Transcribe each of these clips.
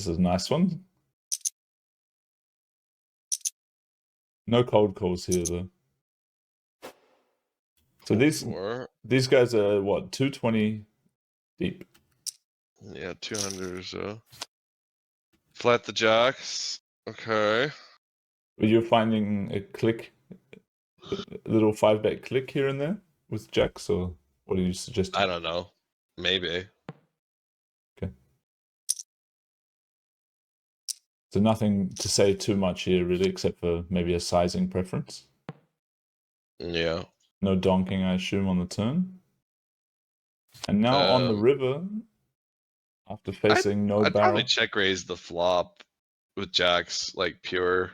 is a nice one. No cold calls here though. So these guys are what, 220 deep? Yeah, 200 or so. Flat the jacks. Okay. Are you finding a click, a little 5-bet click here and there with jacks, or what are you suggesting? I don't know. Maybe. Okay. So nothing to say too much here really, except for maybe a sizing preference. Yeah. No donking, I assume, on the turn. And now on the river, after facing no I'd barrel. probably check raise the flop with jacks, like pure.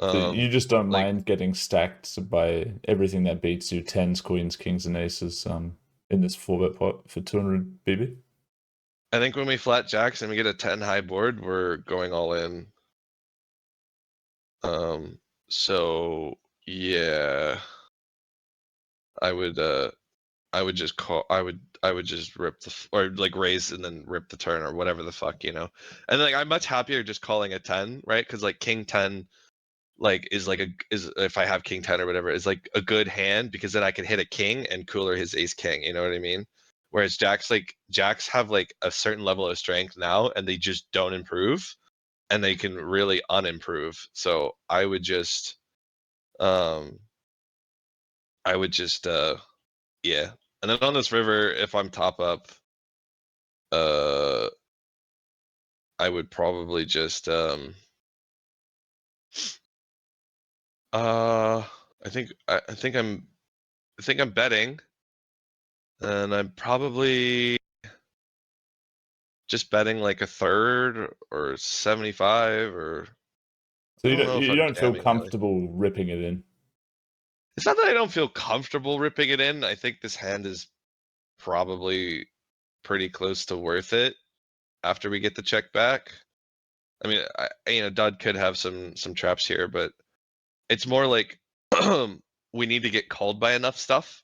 So you just don't like, mind getting stacked by everything that beats you, 10s, queens, kings, and aces in this 4-bet pot for 200 BB? I think when we flat jacks and we get a 10 high board, we're going all in. So yeah, I would just call. I would just rip or like raise and then rip the turn or whatever the fuck, you know. And like I'm much happier just calling a 10, right? Because like king 10, like is if I have king 10 or whatever, is like a good hand because then I can hit a king and cooler his ace king. You know what I mean? Whereas jacks have like a certain level of strength now and they just don't improve, and they can really unimprove. So I would just yeah. And then on this river, if I'm top up, I would probably just I think I'm betting, and I'm probably just betting like a third or 75 or. So I don't know if you I'm don't feel jamming really. comfortable ripping it in? It's not that I don't feel comfortable ripping it in. I think this hand is probably pretty close to worth it after we get the check back. I mean, Dud could have some traps here, but it's more like we need to get called by enough stuff.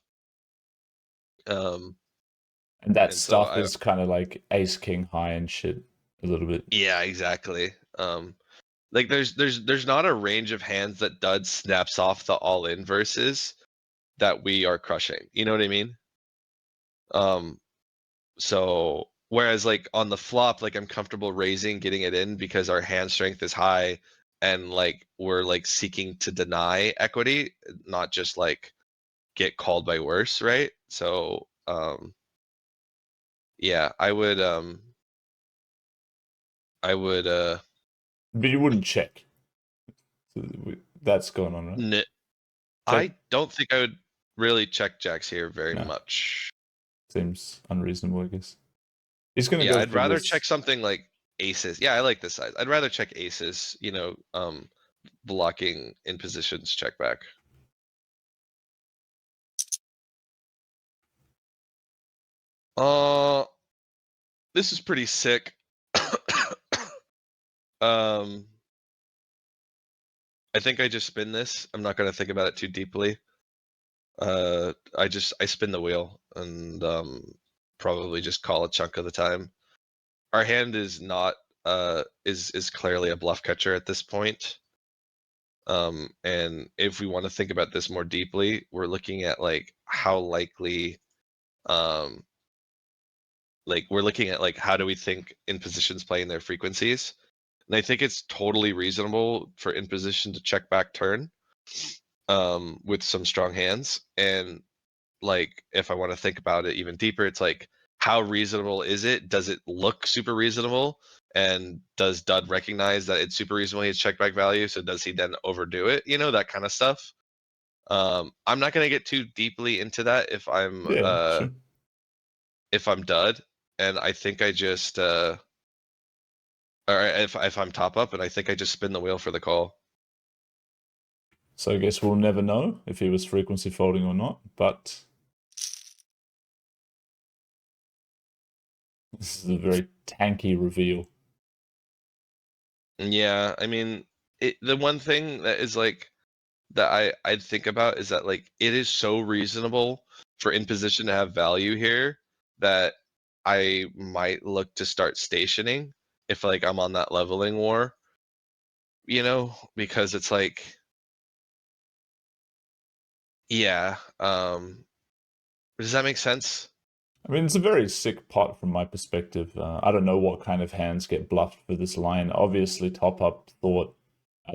And that And stuff so is kind of like ace king high and shit a little bit. yeah, exactly. Like there's not a range of hands that Dud snaps off the all in versus that we are crushing. You know what I mean? So whereas like on the flop, like I'm comfortable raising, getting it in because our hand strength is high and like we're like seeking to deny equity, not just like get called by worse, right? So yeah, I would But you wouldn't check. So that's going on, right? I don't think I would really check jacks here very No. much. Seems unreasonable, I guess. He's gonna Yeah, go I'd for rather this. check something like aces. Yeah, I like this size. I'd rather check aces, blocking in positions check back. This is pretty sick. I think I just spin this. I'm not gonna think about it too deeply. I spin the wheel and probably just call a chunk of the time. Our hand is not is clearly a bluff catcher at this point. And if we want to think about this more deeply, we're looking at like how likely we're looking at like how do we think in positions playing their frequencies. And I think it's totally reasonable for in position to check back turn with some strong hands. And like if I want to think about it even deeper, it's like how reasonable is it? Does it look super reasonable? And does Dud recognize that it's super reasonable? He has check back value, so does he then overdo it? You know, that kind of stuff. I'm not gonna get too deeply into that if I'm sure. if I'm Dud, and I think I just or if I'm top up, and I think I just spin the wheel for the call. So I guess we'll never know if he was frequency folding or not, but this is a very tanky reveal. Yeah, I mean, the one thing that is like that I'd think about is that like it is so reasonable for in position to have value here that I might look to start stationing if like I'm on that leveling war, you know, because it's like, yeah. Does that make sense? I mean, it's a very sick pot from my perspective. I don't know what kind of hands get bluffed for this line. Obviously, TopUp thought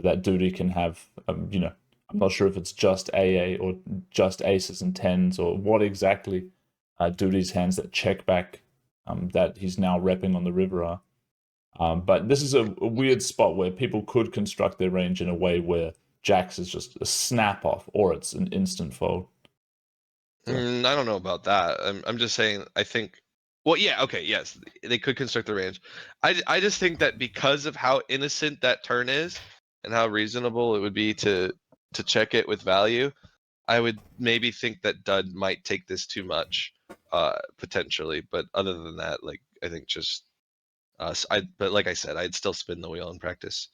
that Duty can have, you know, I'm not sure if it's just AA or just aces and tens or what exactly Duty's hands that check back that he's now repping on the river are. But this is a weird spot where people could construct their range in a way where Jacks is just a snap off or it's an instant fold. So. I don't know about that. I'm just saying. I think. Well, yeah. Okay. Yes, they could construct the range. I just think that because of how innocent that turn is and how reasonable it would be to check it with value, I would maybe think that Dud might take this too much, potentially. But other than that, like I think just but like I said, I'd still spin the wheel in practice.